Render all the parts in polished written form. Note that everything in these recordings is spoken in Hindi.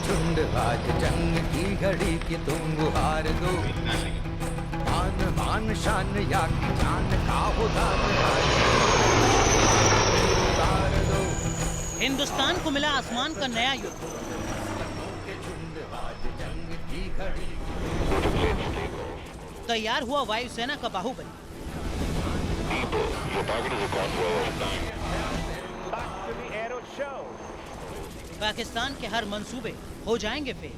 झुंड आज जंग की घड़ी की तुम गुहार दो। मान मान शान या की जान का उदार दो। हिंदुस्तान को मिला आसमान का नया युद्ध। झुंड आज जंग की घड़ी। तैयार हुआ वायुसेना का बाहुबली। पाकिस्तान के हर मंसूबे हो जाएंगे फेल।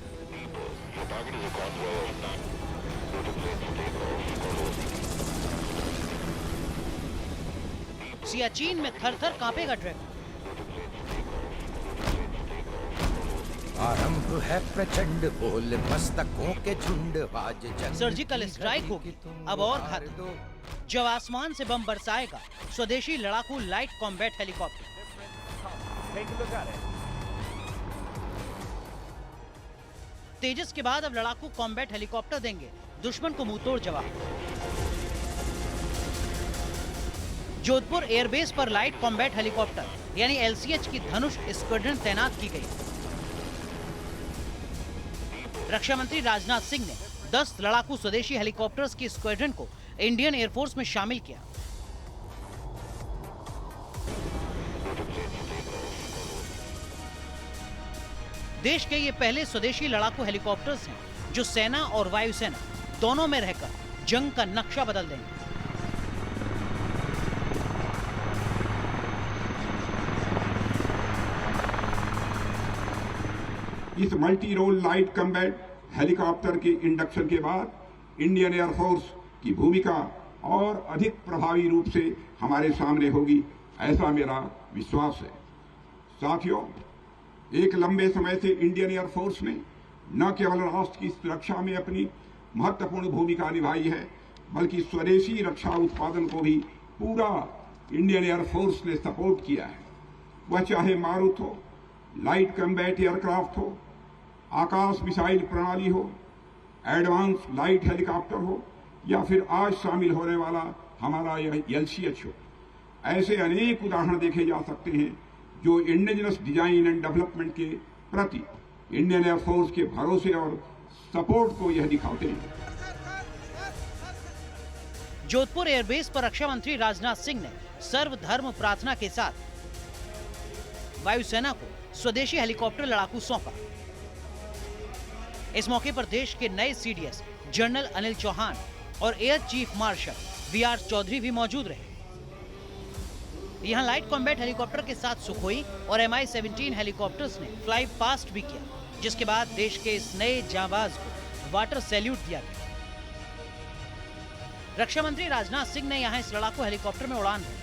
सियाचिन में थर-थर कांपेगा ड्रैगन। आरंभ है प्रचंड बोल मस्तकों के झुंड आज जंग। सर्जिकल स्ट्राइक होगी अब और घातक, जब आसमान से बम बरसाएगा स्वदेशी लड़ाकू लाइट कॉम्बैट हेलीकॉप्टर। तेजस के बाद अब लड़ाकू कॉम्बैट हेलीकॉप्टर देंगे दुश्मन को मुंहतोड़ जवाब। जोधपुर एयरबेस पर लाइट कॉम्बैट हेलीकॉप्टर यानी एलसीएच की धनुष स्क्वाड्रन तैनात की गई। रक्षा मंत्री राजनाथ सिंह ने 10 लड़ाकू स्वदेशी हेलीकॉप्टर्स की स्क्वाड्रन को इंडियन एयरफोर्स में शामिल किया। देश के ये पहले स्वदेशी लड़ाकू हेलीकॉप्टर्स हैं जो सेना और वायुसेना दोनों में रहकर जंग का नक्शा बदल देंगे। इस multi role light combat helicopter के इंडक्शन के बाद इंडियन एयरफोर्स की भूमिका और अधिक प्रभावी रूप से हमारे सामने होगी, ऐसा मेरा विश्वास है। साथियों, एक लंबे समय से इंडियन एयरफोर्स ने न केवल राष्ट्र की सुरक्षा में अपनी महत्वपूर्ण भूमिका निभाई है, बल्कि स्वदेशी रक्षा उत्पादन को भी पूरा इंडियन एयरफोर्स ने सपोर्ट किया है। वह चाहे मारुत हो, लाइट कॉम्बैट एयरक्राफ्ट हो, आकाश मिसाइल प्रणाली हो, एडवांस लाइट हेलीकॉप्टर हो या फिर आज शामिल होने वाला हमारा यह एलसीएच हो। ऐसे अनेक उदाहरण देखे जा सकते हैं जो इंडिजिनस डिजाइन एंड डेवलपमेंट के प्रति इंडियन एयरफोर्स के भरोसे और सपोर्ट को यह दिखाते हैं। जोधपुर एयरबेस पर रक्षा मंत्री राजनाथ सिंह ने सर्वधर्म प्रार्थना के साथ वायुसेना को स्वदेशी हेलीकॉप्टर लड़ाकू सौंपा। इस मौके पर देश के नए सीडीएस जनरल अनिल चौहान और air chief marshal VR Chaudhari भी मौजूद रहे। यहां लाइट कॉम्बैट हेलीकॉप्टर के साथ सुखोई और MI-17 हेलीकॉप्टर्स ने फ्लाई पास्ट भी किया, जिसके बाद देश के इस नए जांबाज को वाटर सैल्यूट दिया गया। रक्षा मंत्री राजनाथ सिंह ने यहां इस लड़ाकू हेलीकॉप्टर में उड़ान भरी।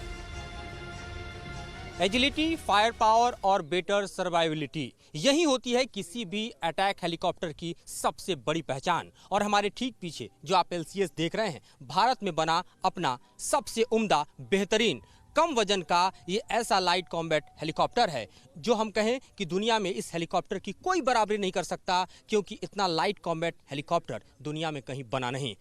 एजिलिटी, फायर पावर और बेटर सर्वाइविलिटी, यही होती है किसी भी अटैक हेलीकॉप्टर की सबसे बड़ी पहचान। और हमारे ठीक पीछे जो आप एलसीएस देख रहे हैं, भारत में बना अपना सबसे उम्दा, बेहतरीन, कम वजन का ये ऐसा लाइट कॉम्बैट हेलीकॉप्टर है जो हम कहें कि दुनिया में इस हेलीकॉप्टर की कोई बराबरी नहीं कर सकता, क्योंकि इतना लाइट कॉम्बैट हेलीकॉप्टर दुनिया में कहीं बना नहीं।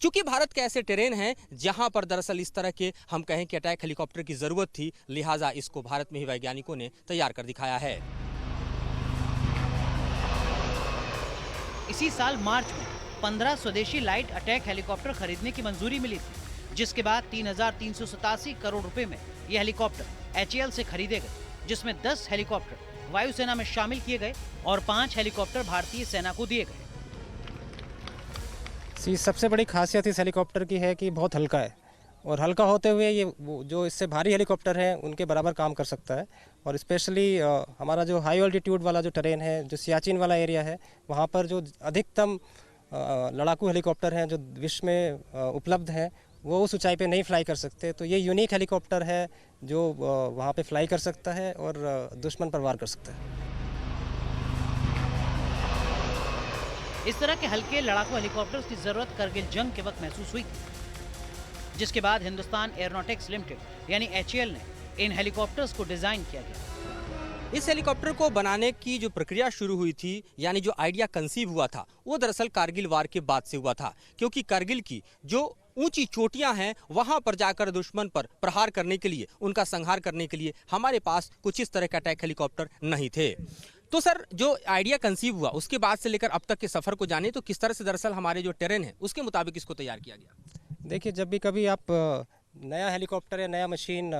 चूंकि भारत के ऐसे टेरेन हैं जहां पर दरअसल इस तरह के हम कहें कि अटैक हेलीकॉप्टर की जरूरत थी, लिहाजा इसको भारत में ही वैज्ञानिकों ने तैयार कर दिखाया है। इसी साल मार्च में 15 स्वदेशी लाइट अटैक हेलीकॉप्टर खरीदने की मंजूरी मिली थी, जिसके बाद 3,387 करोड़ रुपए में ये हेलीकॉप्टर HAL से खरीदे गए, जिसमें 10 हेलीकॉप्टर वायुसेना में शामिल किए गए और 5 हेलीकॉप्टर भारतीय सेना को दिए गए। सबसे बड़ी खासियत इस हेलीकॉप्टर की है कि बहुत हल्का है, और हल्का होते हुए ये जो इससे भारी हेलीकॉप्टर है उनके बराबर काम कर सकता है। और स्पेशली हमारा जो हाई ऑल्टीट्यूड वाला जो टेरेन है, जो सियाचिन वाला एरिया है, वहाँ पर जो अधिकतम लड़ाकू हेलीकॉप्टर हैं जो विश्व में उपलब्ध हैं, वो उस ऊंचाई पे नहीं फ्लाई कर सकते। तो ये यूनिक हेलीकॉप्टर है जो वहाँ पे फ्लाई कर सकता है और दुश्मन पर वार कर सकता है। इस तरह के हल्के लड़ाकू हेलीकॉप्टर्स की जरूरत करगिल जंग के वक्त महसूस हुई थी, जिसके बाद हिंदुस्तान एयरोनॉटिक्स लिमिटेड यानी HAL ने इन हेलीकॉप्टर्स को डिजाइन किया गया। इस हेलीकॉप्टर को बनाने की जो प्रक्रिया शुरू हुई थी, यानी जो आइडिया कंसीव हुआ था, वो दरअसल कारगिल वार के बाद से हुआ था, क्योंकि कारगिल की जो ऊंची चोटियां हैं, वहां पर जाकर दुश्मन पर प्रहार करने के लिए, उनका संहार करने के लिए हमारे पास कुछ इस तरह के अटैक हेलीकॉप्टर नहीं थे। तो सर, जो आइडिया कंसीव हुआ उसके बाद से लेकर अब तक के सफर को जाने, तो किस तरह से दरअसल हमारे जो टेरेन है उसके मुताबिक इसको तैयार किया गया? देखिए, जब भी कभी आप नया हेलीकॉप्टर या नया मशीन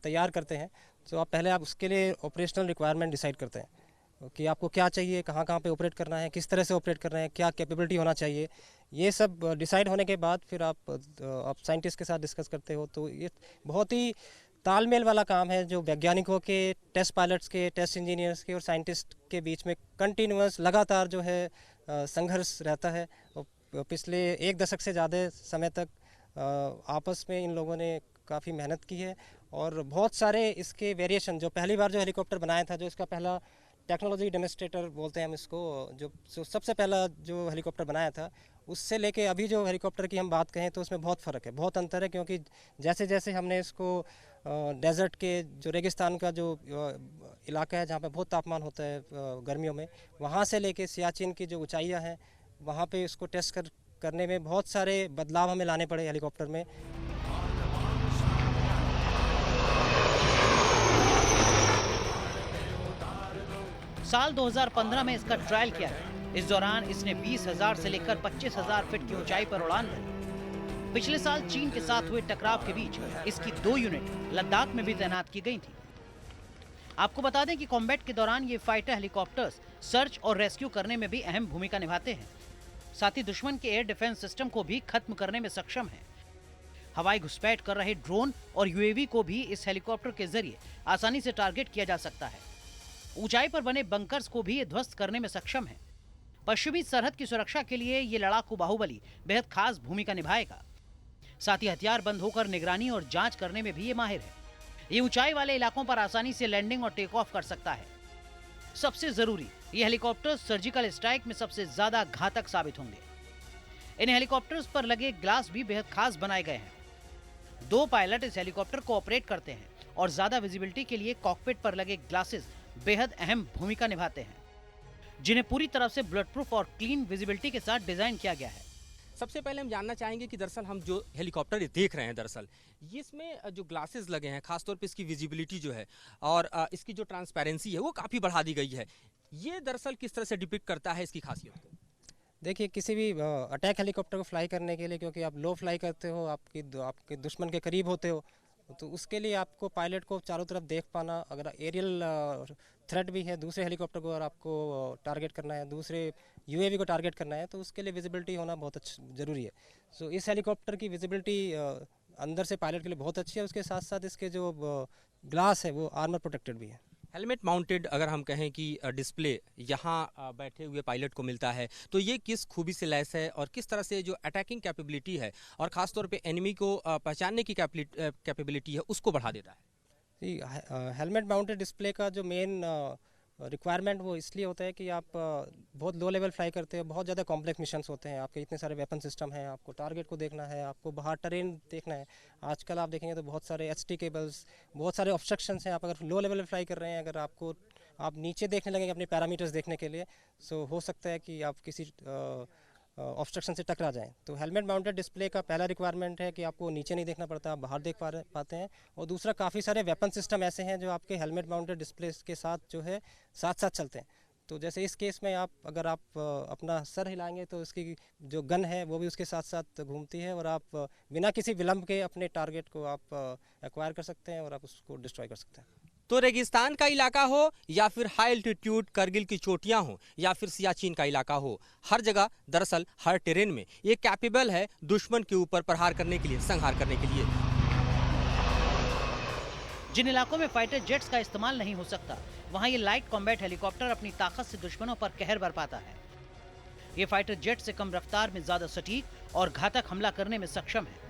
तैयार करते हैं तो पहले आप उसके लिए ऑपरेशनल रिक्वायरमेंट डिसाइड करते हैं कि आपको क्या चाहिए, कहाँ कहाँ पे ऑपरेट करना है, किस तरह से ऑपरेट करना है, क्या कैपेबिलिटी होना चाहिए। ये सब डिसाइड होने के बाद फिर आप साइंटिस्ट के साथ डिस्कस करते हो। तो ये बहुत ही तालमेल वाला काम है जो वैज्ञानिकों के, टेस्ट पायलट्स के, टेस्ट इंजीनियर्स के और साइंटिस्ट के बीच में कंटिन्यूअस लगातार जो है संघर्ष रहता है। और पिछले 1 दशक से ज़्यादा समय तक आपस में इन लोगों ने काफ़ी मेहनत की है और बहुत सारे इसके वेरिएशन, जो पहली बार जो हेलीकॉप्टर बनाया था, जो इसका पहला टेक्नोलॉजी डेमोन्स्ट्रेटर बोलते हैं हम इसको, जो सबसे पहला जो हेलीकॉप्टर बनाया था, उससे लेके अभी जो हेलीकॉप्टर की हम बात कहें तो उसमें बहुत फ़र्क है, बहुत अंतर है। क्योंकि जैसे जैसे हमने इसको डेजर्ट के, जो रेगिस्तान का जो इलाका है जहाँ पे बहुत तापमान होता है गर्मियों में, वहाँ से लेके सियाचिन की जो ऊंचाइयाँ हैं वहाँ पे इसको टेस्ट करने में बहुत सारे बदलाव हमें लाने पड़े हेलीकॉप्टर में। साल 2015 में इसका ट्रायल किया गया। इस दौरान इसने 20,000 से लेकर 25,000 फीट की ऊंचाई पर उड़ान भरी। पिछले साल चीन के साथ हुए टकराव के बीच इसकी 2 यूनिट लद्दाख में भी तैनात की गई थी। आपको बता दें कि कॉम्बैट के दौरान ये फाइटर हेलीकॉप्टर्स सर्च और रेस्क्यू करने में भी अहम भूमिका निभाते हैं। साथ ही दुश्मन के एयर डिफेंस सिस्टम को भी खत्म करने में सक्षम है। हवाई घुसपैठ कर रहे ड्रोन और यूएवी को भी इस हेलीकॉप्टर के जरिए आसानी से टारगेट किया जा सकता है। ऊंचाई पर बने बंकर्स को भी ये ध्वस्त करने में सक्षम है। पश्चिमी सरहद की सुरक्षा के लिए ये लड़ाकू बाहुबली बेहद खास भूमिका निभाएगा। साथ ही हथियार बंद होकर निगरानी और जांच करने में भी ये माहिर है। ये ऊंचाई वाले इलाकों पर आसानी से लैंडिंग और टेक ऑफ कर सकता है। सबसे जरूरी, ये हेलीकॉप्टर सर्जिकल स्ट्राइक में सबसे ज्यादा घातक साबित होंगे। इन हेलीकॉप्टर्स पर लगे ग्लास भी बेहद खास बनाए गए हैं। 2 पायलट इस हेलीकॉप्टर को ऑपरेट करते हैं और ज्यादा विजिबिलिटी के लिए कॉकपिट पर लगे ग्लासेस बेहद अहम भूमिका निभाते हैं, जिन्हें पूरी तरह से बुलेट प्रूफ और क्लीन विजिबिलिटी के साथ डिजाइन किया गया है। सबसे पहले हम जानना चाहेंगे कि दरअसल हम जो हेलीकॉप्टर देख रहे हैं, दरअसल ये इसमें जो ग्लासेस लगे हैं, खासतौर पे इसकी विजिबिलिटी जो है और इसकी जो ट्रांसपेरेंसी है वो काफ़ी बढ़ा दी गई है। ये दरअसल किस तरह से डिपिक्ट करता है इसकी खासियत को? देखिए, किसी भी अटैक हेलीकॉप्टर को फ्लाई करने के लिए, क्योंकि आप लो फ्लाई करते हो, आपके दुश्मन के करीब होते हो, तो उसके लिए आपको पायलट को चारों तरफ देख पाना, अगर एरियल थ्रेट भी है, दूसरे हेलीकॉप्टर को अगर आपको टारगेट करना है, दूसरे यूएवी को टारगेट करना है, तो उसके लिए विजिबिलिटी होना बहुत ज़रूरी है। सो इस हेलीकॉप्टर की विजिबिलिटी अंदर से पायलट के लिए बहुत अच्छी है। उसके साथ साथ इसके जो ग्लास है वो आर्मर प्रोटेक्टेड भी है। हेलमेट माउंटेड अगर हम कहें कि डिस्प्ले यहाँ बैठे हुए पायलट को मिलता है, तो ये किस खूबी से लैस है और किस तरह से जो अटैकिंग कैपेबिलिटी है और ख़ासतौर पे एनिमी को पहचानने की कैपेबिलिटी है उसको बढ़ा देता है? जी, हेलमेट माउंटेड डिस्प्ले का जो मेन रिक्वायरमेंट वो इसलिए होता है कि आप बहुत लो लेवल फ्लाई करते हो, बहुत ज़्यादा कॉम्प्लेक्स मिशंस होते हैं, आपके इतने सारे वेपन सिस्टम हैं, आपको टारगेट को देखना है, आपको बाहर टेरेन देखना है। आजकल आप देखेंगे तो बहुत सारे HT केबल्स, बहुत सारे ऑब्स्ट्रक्शंस हैं। आप अगर लो लेवल में फ्लाई कर रहे हैं, अगर आप नीचे देखने लगेंगे अपने पैरामीटर्स देखने के लिए, सो हो सकता है कि आप किसी ऑब्स्ट्रक्शन से टकरा जाएं। तो हेलमेट माउंटेड डिस्प्ले का पहला रिक्वायरमेंट है कि आपको नीचे नहीं देखना पड़ता, आप बाहर देख पाते हैं। और दूसरा, काफ़ी सारे वेपन सिस्टम ऐसे हैं जो आपके हेलमेट माउंटेड डिस्प्ले के साथ जो है साथ साथ चलते हैं। तो जैसे इस केस में अगर आप अपना सर हिलाएंगे तो इसकी जो गन है वो भी उसके साथ साथ घूमती है और आप बिना किसी विलंब के अपने टारगेट को आप एक्वायर कर सकते हैं और आप उसको डिस्ट्रॉय कर सकते हैं। तो रेगिस्तान का इलाका हो या फिर हाई एल्टीट्यूड करगिल की चोटियां हो या फिर सियाचिन का इलाका हो, हर जगह दरअसल हर टेरेन में ये कैपेबल है दुश्मन के ऊपर प्रहार करने के लिए, संहार करने के लिए। जिन इलाकों में फाइटर जेट्स का इस्तेमाल नहीं हो सकता, वहां ये लाइट कॉम्बैट हेलीकॉप्टर अपनी ताकत से दुश्मनों पर कहर बरपाता है। ये फाइटर जेट से कम रफ्तार में ज्यादा सटीक और घातक हमला करने में सक्षम है।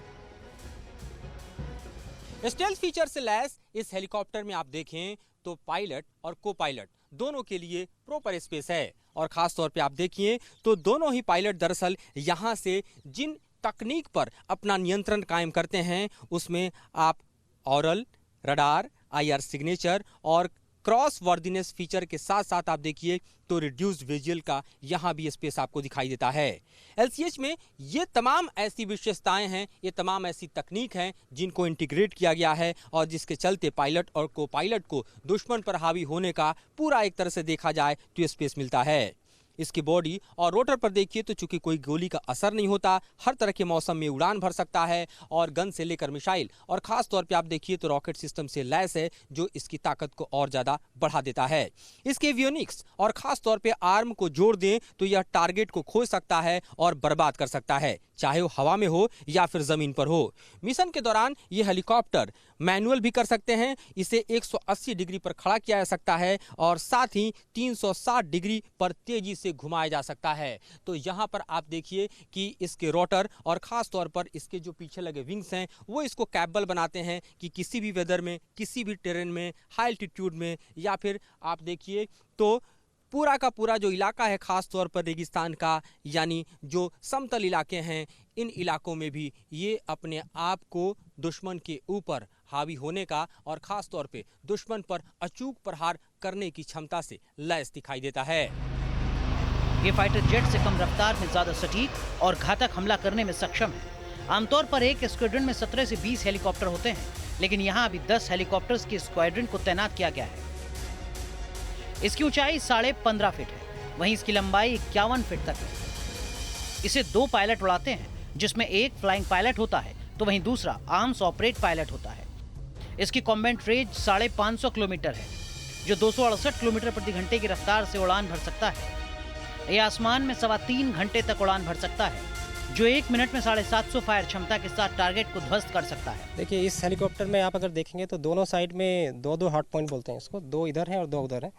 स्टेल्थ फीचर से लैस इस हेलीकॉप्टर में आप देखें तो पायलट और को पायलट दोनों के लिए प्रॉपर स्पेस है और खास तौर पे आप देखिए तो दोनों ही पायलट दरअसल यहां से जिन तकनीक पर अपना नियंत्रण कायम करते हैं उसमें आप ऑरल, रडार, IR सिग्नेचर और क्रॉस वर्दीनेस फीचर के साथ साथ आप देखिए तो रिड्यूस्ड विजुअल का यहाँ भी स्पेस आपको दिखाई देता है। LCH में ये तमाम ऐसी विशेषताएं हैं, ये तमाम ऐसी तकनीक हैं जिनको इंटीग्रेट किया गया है और जिसके चलते पायलट और को पायलट को दुश्मन पर हावी होने का पूरा एक तरह से देखा जाए तो ये स्पेस मिलता है। इसकी बॉडी और रोटर पर देखिए तो चूंकि कोई गोली का असर नहीं होता, हर तरह के मौसम में उड़ान भर सकता है और गन से लेकर मिसाइल और खास तौर पे आप देखिए तो रॉकेट सिस्टम से लैस है जो इसकी ताकत को और ज्यादा बढ़ा देता है। इसके एवियोनिक्स और खास तौर पे आर्म को जोड़ दें तो यह टारगेट को खोज सकता है और बर्बाद कर सकता है, चाहे वो हवा में हो या फिर जमीन पर हो। मिशन के दौरान ये हेलीकॉप्टर मैनुअल भी कर सकते हैं, इसे 180 डिग्री पर खड़ा किया जा सकता है और साथ ही 360 डिग्री पर तेजी से घुमाया जा सकता है। तो यहाँ पर आप देखिए कि इसके रोटर और खास तौर पर इसके जो पीछे लगे विंग्स हैं वो इसको कैपेबल बनाते हैं कि किसी भी वेदर में, किसी भी टेरेन में, हाई एल्टीट्यूड में या फिर आप देखिए तो पूरा का पूरा जो इलाका है खास तौर पर रेगिस्तान का, यानी जो समतल इलाके हैं, इन इलाकों में भी ये अपने आप को दुश्मन के ऊपर हावी होने का और खास तौर पे दुश्मन पर अचूक प्रहार करने की क्षमता से लैस दिखाई देता है। ये फाइटर जेट से कम रफ्तार में ज्यादा सटीक और घातक हमला करने में सक्षम है। आमतौर पर एक स्क्वाड्रन में 17 से 20 हेलीकॉप्टर होते हैं, लेकिन यहाँ अभी 10 हेलीकॉप्टर्स के स्क्वाड्रन को तैनात किया गया है। इसकी ऊंचाई 15.5 फीट है, वहीं इसकी लंबाई 51 फीट तक है। इसे 2 पायलट उड़ाते हैं, जिसमें एक फ्लाइंग पायलट होता है तो वहीं दूसरा आर्म्स ऑपरेट पायलट होता है। इसकी कॉम्बैट रेंज 550 किलोमीटर है, जो 268 किलोमीटर प्रति घंटे की रफ्तार से उड़ान भर सकता है। यह आसमान में 3.25 घंटे तक उड़ान भर सकता है, जो 1 मिनट में 750 फायर क्षमता के साथ टारगेट को ध्वस्त कर सकता है। देखिए इस हेलीकॉप्टर में आप अगर देखेंगे तो दोनों साइड में 2-2 हार्ड पॉइंट बोलते हैं इसको, 2 इधर हैं और 2 उधर हैं।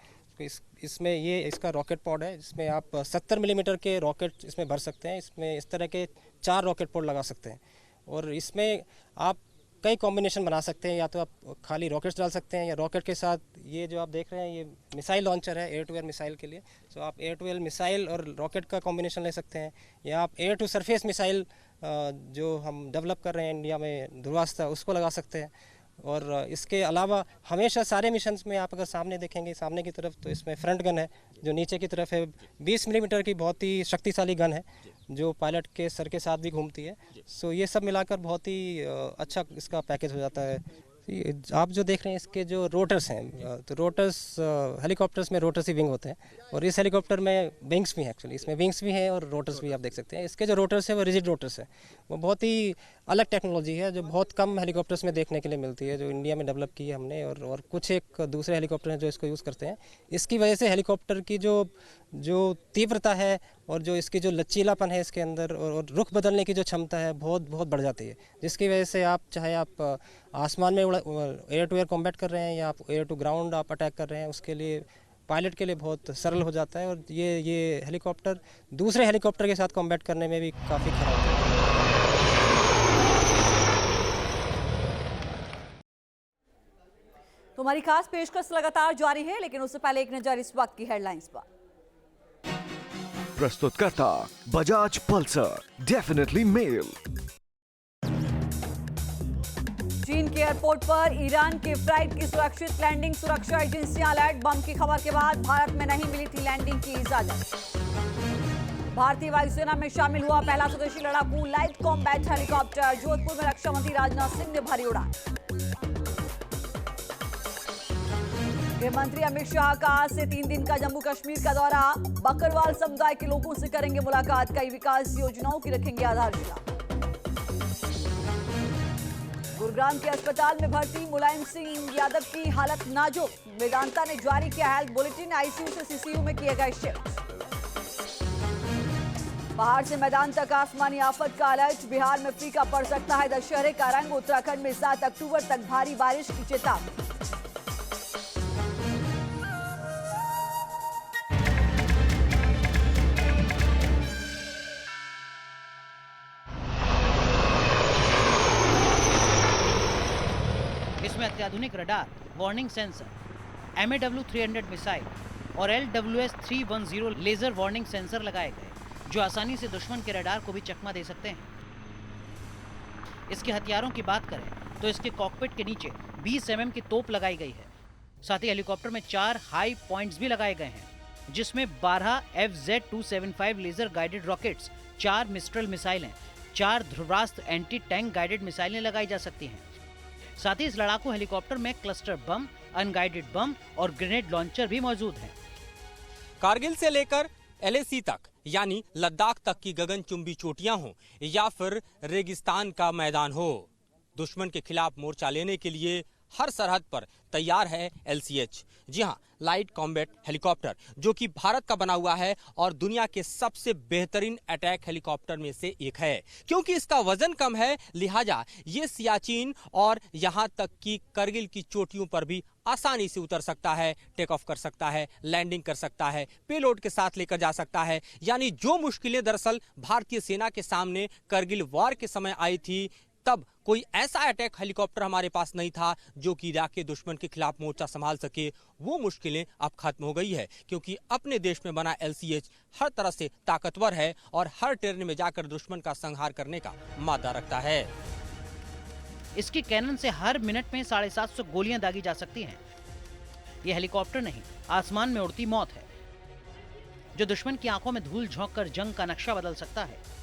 इसमें ये इसका रॉकेट पॉड है, जिसमें आप 70 मिलीमीटर के रॉकेट इसमें भर सकते हैं। इसमें इस तरह के 4 रॉकेट पॉड लगा सकते हैं और इसमें आप कई कॉम्बिनेशन बना सकते हैं। या तो आप खाली रॉकेट्स डाल सकते हैं या रॉकेट के साथ ये जो आप देख रहे हैं ये मिसाइल लॉन्चर है, एयर टू एयर मिसाइल के लिए। तो आप एयर टू एयर मिसाइल और रॉकेट का कॉम्बिनेशन ले सकते हैं, या आप एयर टू सरफेस मिसाइल जो हम डेवलप कर रहे हैं इंडिया में ध्रुवास्त्र, उसको लगा सकते हैं। और इसके अलावा हमेशा सारे मिशंस में आप अगर सामने देखेंगे, सामने की तरफ, तो इसमें फ्रंट गन है जो नीचे की तरफ है। 20 मिलीमीटर की बहुत ही शक्तिशाली गन है जो पायलट के सर के साथ भी घूमती है। सो ये सब मिलाकर बहुत ही अच्छा इसका पैकेज हो जाता है। आप जो देख रहे हैं इसके जो रोटर्स हैं, तो रोटर्स हेलीकॉप्टर्स में रोटर्स ही विंग होते हैं और इस हेलीकॉप्टर में विंग्स भी हैं। एक्चुअली इसमें विंग्स भी हैं और रोटर्स भी आप देख सकते हैं। इसके जो रोटर्स हैं वो रिजिड रोटर्स हैं। वो बहुत ही अलग टेक्नोलॉजी है जो बहुत कम हेलीकॉप्टर्स में देखने के लिए मिलती है, जो इंडिया में डेवलप की है हमने, और कुछ एक दूसरे हेलीकॉप्टर हैं जो इसको यूज़ करते हैं। इसकी वजह से हेलीकॉप्टर की जो तीव्रता है और जो इसकी जो लचीलापन है इसके अंदर और रुख बदलने की जो क्षमता है बहुत बढ़ जाती है, जिसकी वजह से आप चाहे आप आसमान में एयर टू एयर कॉम्बैट कर रहे हैं या आप एयर टू ग्राउंड आप अटैक कर रहे हैं, उसके लिए पायलट के लिए बहुत सरल हो जाता है। और ये हेलीकॉप्टर दूसरे हेलीकॉप्टर के साथ कॉम्बैट करने में भी काफ़ी खरा होता है। तो हमारी खास पेशकश लगातार जारी है, लेकिन उससे पहले एक नजर इस वक्त की हेडलाइंस पर। प्रस्तुतकर्ता बजाज पल्सर, डेफिनेटली मेल। चीन के एयरपोर्ट पर ईरान के फ्लाइट की सुरक्षित लैंडिंग, सुरक्षा एजेंसियां अलर्ट। बम की खबर के बाद भारत में नहीं मिली थी लैंडिंग की इजाजत। भारतीय वायुसेना में शामिल हुआ पहला स्वदेशी लड़ाकू लाइट कॉम्बैट हेलीकॉप्टर। जोधपुर में रक्षा मंत्री राजनाथ सिंह ने भरी उड़ान। गृह मंत्री अमित शाह का आज से 3 दिन का जम्मू कश्मीर का दौरा। बकरवाल समुदाय के लोगों से करेंगे मुलाकात, कई विकास योजनाओं की रखेंगे आधारशिला। गुरुग्राम के अस्पताल में भर्ती मुलायम सिंह यादव की हालत नाजुक। वेदांता ने जारी किया हेल्थ बुलेटिन, आईसीयू से सीसीयू में किए गए शिफ्ट। पहाड़ से मैदान तक आसमानी आफत का अलर्ट, बिहार में फीका पड़ सकता है दशहरे का रंग। उत्तराखंड में 7 अक्टूबर तक भारी बारिश की चेतावनी। इसमें अत्याधुनिक radar, warning sensor, MAW 300 missile और LWS 310 लेजर वार्निंग सेंसर लगाए गए, जो आसानी से दुश्मन के रडार को भी चकमा दे सकते हैं। इसके हथियारों की बात करें तो इसके कॉकपिट के नीचे 20 mm की तोप लगाई गई है, साथ ही हेलीकॉप्टर में 4 हाई पॉइंट्स भी लगाए गए हैं, जिसमें 12 FZ-275 laser guided rockets, 4 mistral मिसाइलें, 4 ध्रुवास्त्र एंटी टैंक गाइडेड मिसाइलें लगाई जा सकती हैं। साथ ही इस लड़ाकू हेलीकॉप्टर में क्लस्टर बम, अनगाइडेड बम और ग्रेनेड लॉन्चर भी मौजूद हैं। कारगिल से लेकर LAC तक यानी लद्दाख तक की गगनचुंबी चोटियां हो या फिर रेगिस्तान का मैदान हो, दुश्मन के खिलाफ मोर्चा लेने के लिए हर सरहद पर तैयार है LCH। जी हां, लाइट कॉम्बैट हेलीकॉप्टर, जो कि भारत का बना हुआ है और दुनिया के सबसे बेहतरीन अटैक हेलीकॉप्टर में से एक है। क्योंकि इसका वजन कम है, लिहाजा ये सियाचिन और यहां तक कि करगिल की चोटियों पर भी आसानी से उतर सकता है, टेक ऑफ कर सकता है, लैंडिंग कर सकता है, पेलोड के साथ लेकर जा सकता है। यानी जो मुश्किलें दरअसल भारतीय सेना के सामने करगिल वॉर के समय आई थी, तब कोई ऐसा अटैक हेलीकॉप्टर हमारे पास नहीं था जो कि इराक के दुश्मन के खिलाफ मोर्चा संभाल सके। वो मुश्किलें अब खत्म हो गई है, क्योंकि अपने देश में बना LCH हर तरह से ताकतवर है और हर टेरेन में जाकर दुश्मन का संहार करने का मादा रखता है। इसकी कैनन से हर मिनट में 750 गोलियां दागी जा सकती हैं। यह हेलीकॉप्टर नहीं, आसमान में उड़ती मौत है, जो दुश्मन की आंखों में धूल झोंक कर जंग का नक्शा बदल सकता है।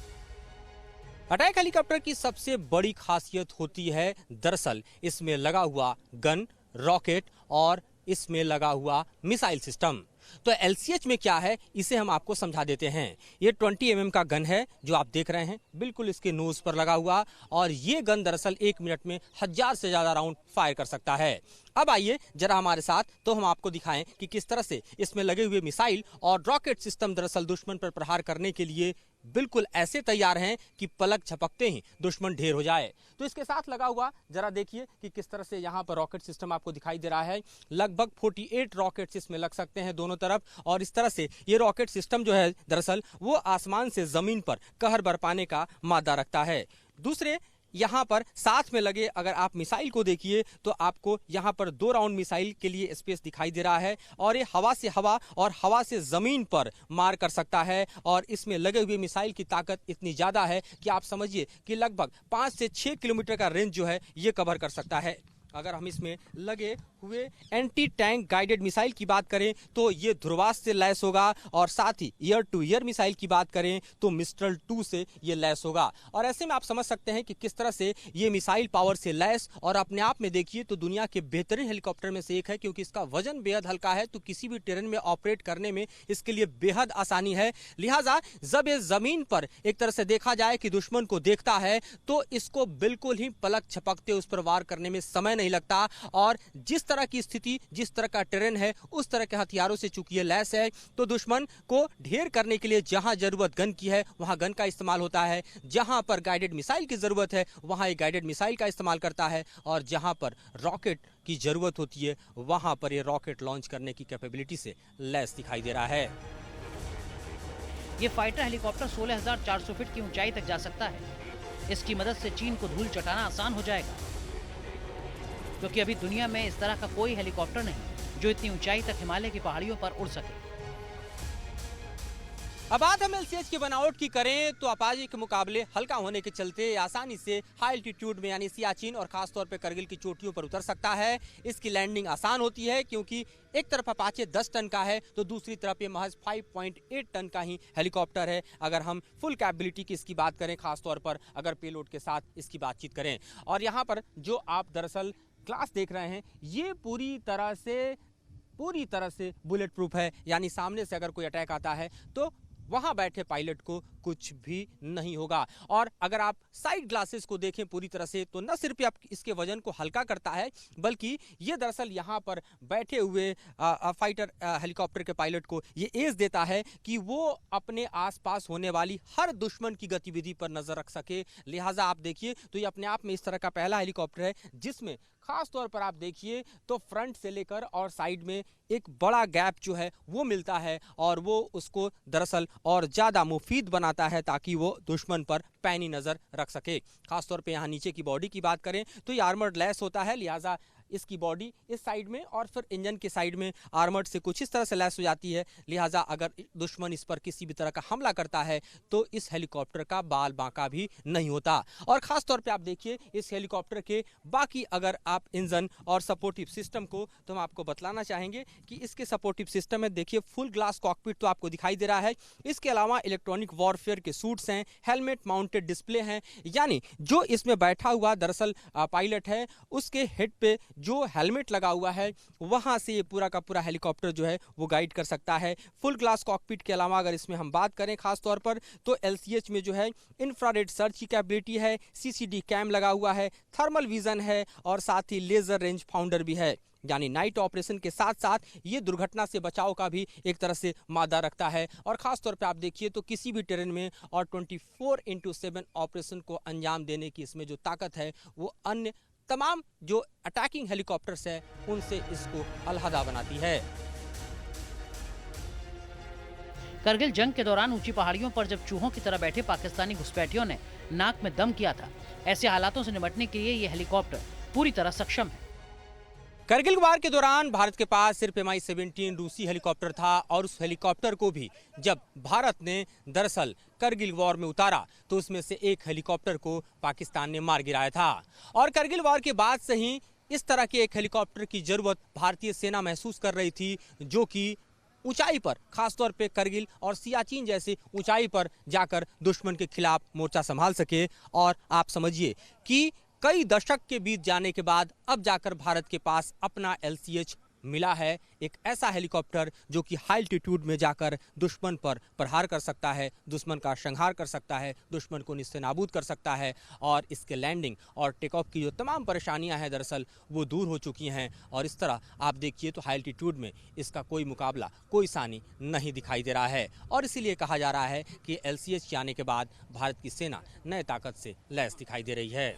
अटैक हेलीकॉप्टर की सबसे बड़ी खासियत होती है दरअसल इसमें लगा हुआ गन, रॉकेट और इसमें लगा हुआ मिसाइल सिस्टम। तो LCH में क्या है, इसे हम आपको समझा देते हैं। ये 20 mm का गन है जो आप देख रहे हैं, बिल्कुल इसके नोज पर लगा हुआ, और ये गन दरअसल 1 मिनट में 1000 से ज्यादा राउंड फायर कर सकता है। अब आइए जरा हमारे साथ, तो हम आपको दिखाएं कि किस तरह से इसमें लगे हुए मिसाइल और रॉकेट सिस्टम दरअसल दुश्मन पर प्रहार करने के लिए बिल्कुल ऐसे तैयार हैं कि पलक झपकते ही दुश्मन ढेर हो जाए। तो इसके साथ लगा हुआ जरा देखिए कि किस तरह से यहाँ पर रॉकेट सिस्टम आपको दिखाई दे रहा है। लगभग 48 रॉकेट्स इसमें लग सकते हैं दोनों तरफ, और इस तरह से ये रॉकेट सिस्टम जो है दरअसल वो आसमान से जमीन पर कहर बरपाने का मादा रखता है। दूसरे यहाँ पर साथ में लगे अगर आप मिसाइल को देखिए तो आपको यहाँ पर 2 राउंड मिसाइल के लिए स्पेस दिखाई दे रहा है, और ये हवा से हवा और हवा से जमीन पर मार कर सकता है। और इसमें लगे हुए मिसाइल की ताकत इतनी ज्यादा है कि आप समझिए कि लगभग 5 से 6 किलोमीटर का रेंज जो है ये कवर कर सकता है। अगर हम इसमें लगे हुए एंटी टैंक गाइडेड मिसाइल की बात करें तो ये ध्रुवास्त्र से लैस होगा, और साथ ही ईयर टू ईयर मिसाइल की बात करें तो मिस्ट्रल 2 से ये लैस होगा। और ऐसे में आप समझ सकते हैं कि किस तरह से ये मिसाइल पावर से लैस, और अपने आप में देखिए तो दुनिया के बेहतरीन हेलीकॉप्टर में से एक है, क्योंकि इसका वजन बेहद हल्का है, तो किसी भी टेरेन में ऑपरेट करने में इसके लिए बेहद आसानी है। लिहाजा जब ये जमीन पर एक तरह से देखा जाए कि दुश्मन को देखता है तो इसको बिल्कुल ही पलक झपकते उस पर वार करने में समय नहीं लगता, और जिस तरह की स्थिति, जिस तरह का टेरेन है, उस तरह के हथियारों से चूंकि ये लैस है, तो दुश्मन को ढेर करने के लिए जहां जरूरत गन की है वहां गन का इस्तेमाल होता है, जहां पर गाइडेड मिसाइल की जरूरत है वहां एक गाइडेड मिसाइल का इस्तेमाल करता है, और जहां पर रॉकेट की जरूरत होती है वहां पर ये रॉकेट लॉन्च करने की कैपेबिलिटी से लैस दिखाई दे रहा है। ये फाइटर हेलीकॉप्टर 16,400 फीट की ऊंचाई तक जा सकता है। इसकी मदद से चीन को धूल चटाना आसान हो जाएगा, क्योंकि अभी दुनिया में इस तरह का कोई हेलीकॉप्टर नहीं जो इतनी ऊंचाई तक हिमालय की पहाड़ियों पर उड़ सके। अब बात हम LCH की बनावट की करें तो अपाचे के मुकाबले हल्का होने के चलते आसानी से हाई एल्टीट्यूड में यानी सियाचिन और खासतौर पर करगिल की चोटियों पर उतर सकता है। इसकी लैंडिंग आसान होती है, क्योंकि एक तरफ अपाचे 10 टन का है तो दूसरी तरफ ये महज 5.8 टन का ही हेलीकॉप्टर है। अगर हम फुल कैपेबिलिटी की इसकी बात करें, खासतौर पर अगर पेलोड के साथ इसकी बातचीत करें, और यहाँ पर जो आप दरअसल क्लास देख रहे हैं ये पूरी तरह से बुलेट प्रूफ है, यानी सामने से अगर कोई अटैक आता है तो वहां बैठे पायलट को कुछ भी नहीं होगा। और अगर आप साइड ग्लासेस को देखें पूरी तरह से तो न सिर्फ इसके वजन को हल्का करता है, बल्कि ये दरअसल यहाँ पर बैठे हुए फाइटर हेलीकॉप्टर के पायलट को ये एज देता है कि वो अपने आसपास होने वाली हर दुश्मन की गतिविधि पर नजर रख सके। लिहाजा आप देखिए तो ये अपने आप में इस तरह का पहला हेलीकॉप्टर है जिसमें खास तौर पर आप देखिए तो फ्रंट से लेकर और साइड में एक बड़ा गैप जो है वो मिलता है, और वो उसको दरअसल और ज्यादा मुफीद बनाता है ताकि वो दुश्मन पर पैनी नजर रख सके। खासतौर पे यहाँ नीचे की बॉडी की बात करें तो ये आर्मर्ड लेस होता है, लिहाजा इसकी बॉडी इस साइड में और फिर इंजन के साइड में आर्मर्ड से कुछ इस तरह से लैस हो जाती है। लिहाजा अगर दुश्मन इस पर किसी भी तरह का हमला करता है तो इस हेलीकॉप्टर का बाल बांका भी नहीं होता। और खास तौर पे आप देखिए इस हेलीकॉप्टर के बाकी अगर आप इंजन और सपोर्टिव सिस्टम को, तो हम आपको बतलाना चाहेंगे कि इसके सपोर्टिव सिस्टम में देखिए फुल ग्लास कॉकपिट तो आपको दिखाई दे रहा है। इसके अलावा इलेक्ट्रॉनिक वॉरफेयर के सूट्स हैं, हेलमेट माउंटेड डिस्प्ले हैं, यानी जो इसमें बैठा हुआ दरअसल पायलट है उसके हेड पे जो हेलमेट लगा हुआ है वहां से ये पूरा का पूरा हेलीकॉप्टर जो है वो गाइड कर सकता है। फुल ग्लास कॉकपिट के अलावा अगर इसमें हम बात करें खास तौर पर तो LCH में जो है इंफ्रारेड सर्च की कैपेबिलिटी है, CCD कैम लगा हुआ है, थर्मल विजन है और साथ ही लेजर रेंज फाउंडर भी है, यानी नाइट ऑपरेशन के साथ साथ ये दुर्घटना से बचाव का भी एक तरह से मादा रखता है। और खास तौर पे आप देखिए तो किसी भी टेरेन में और 24/7 ऑपरेशन को अंजाम देने की इसमें जो ताकत है वो अन्य तमाम जो अटैकिंग हेलीकॉप्टर्स है उनसे इसको अलहदा बनाती है। करगिल जंग के दौरान ऊंची पहाड़ियों पर जब चूहों की तरह बैठे पाकिस्तानी घुसपैठियों ने नाक में दम किया था, ऐसे हालातों से निपटने के लिए ये हेलीकॉप्टर पूरी तरह सक्षम है। करगिल वार के दौरान भारत के पास सिर्फ Mi-17 रूसी हेलीकॉप्टर था और उस हेलीकॉप्टर को भी जब भारत ने दरअसल करगिल वॉर में उतारा तो उसमें से एक हेलीकॉप्टर को पाकिस्तान ने मार गिराया था। और करगिल वॉर के बाद से ही इस तरह के एक हेलीकॉप्टर की जरूरत भारतीय सेना महसूस कर रही थी, जो कि ऊंचाई पर खासतौर पे करगिल और सियाचिन जैसे ऊंचाई पर जाकर दुश्मन के खिलाफ मोर्चा संभाल सके। और आप समझिए कि कई दशक के बीत जाने के बाद अब जाकर भारत के पास अपना LCH मिला है, एक ऐसा हेलीकॉप्टर जो कि हाई एल्टीट्यूड में जाकर दुश्मन पर प्रहार कर सकता है, दुश्मन का संहार कर सकता है, दुश्मन को निस्तेनाबूद कर सकता है। और इसके लैंडिंग और टेक ऑफ की जो तमाम परेशानियां हैं दरअसल वो दूर हो चुकी हैं। और इस तरह आप देखिए तो हाई एल्टीट्यूड में इसका कोई मुकाबला, कोई सानी नहीं दिखाई दे रहा है। और इसीलिए कहा जा रहा है कि LCH के आने के बाद भारत की सेना नए ताकत से लैस दिखाई दे रही है।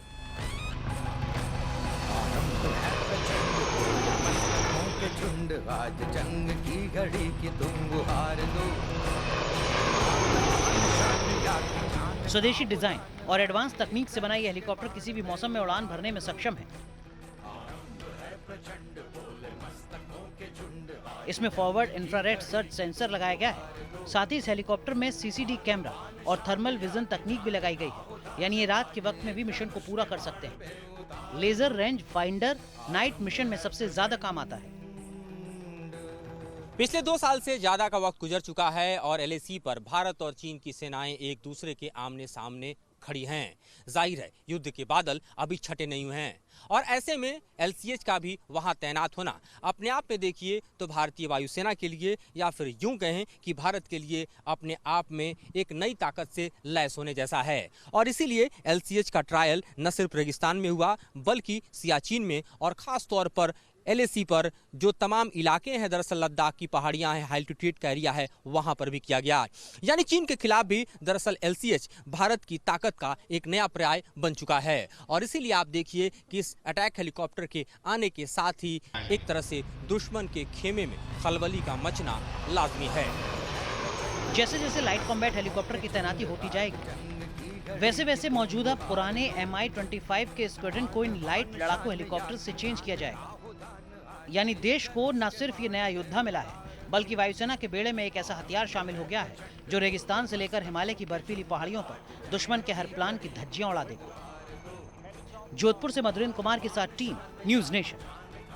झुंड आज जंग की घड़ी की तुम गुहार दो। स्वदेशी डिजाइन और एडवांस तकनीक से बना ये हेलीकॉप्टर किसी भी मौसम में उड़ान भरने में सक्षम है। इसमें फॉरवर्ड इंफ्रारेड सर्च सेंसर लगाया गया है। साथ ही इस हेलीकॉप्टर में CCD कैमरा और थर्मल विजन तकनीक भी लगाई गई है, यानी ये रात के वक्त में भी मिशन को पूरा कर सकते हैं। Laser range finder night mission में सबसे ज्यादा काम आता है। पिछले 2 साल से ज्यादा का वक्त गुजर चुका है और LAC पर भारत और चीन की सेनाएं एक दूसरे के आमने सामने खड़ी हैं। जाहिर है युद्ध के बादल अभी छटे नहीं हुए हैं और ऐसे में LCH का भी वहां तैनात होना अपने आप में देखिए तो भारतीय वायुसेना के लिए या फिर यूं कहें कि भारत के लिए अपने आप में एक नई ताकत से लैस होने जैसा है। और इसीलिए LCH का ट्रायल न सिर्फ रेगिस्तान में हुआ बल्कि सियाचिन में और खास तौर पर LAC पर जो तमाम इलाके हैं दरअसल लद्दाख की पहाड़ियां हैं, हाई एल्टीट्यूड का एरिया है, वहां पर भी किया गया। यानी चीन के खिलाफ भी दरअसल LCH भारत की ताकत का एक नया पर्याय बन चुका है। और इसीलिए आप देखिए कि इस अटैक हेलीकॉप्टर के आने के साथ ही एक तरह से दुश्मन के खेमे में खलबली का मचना लाजमी है। जैसे जैसे लाइट कॉम्बैट हेलीकॉप्टर की तैनाती होती जाएगी वैसे वैसे मौजूदा पुराने Mi-25 के स्क्वाड्रन को इन लाइट लड़ाकू हेलीकॉप्टर से चेंज किया जाएगा। यानी देश को न सिर्फ ये नया योद्धा मिला है बल्कि वायुसेना के बेड़े में एक ऐसा हथियार शामिल हो गया है जो रेगिस्तान से लेकर हिमालय की बर्फीली पहाड़ियों पर दुश्मन के हर प्लान की धज्जियां उड़ा देगा। जोधपुर से मधुरेंद्र कुमार के साथ टीम न्यूज़ नेशन।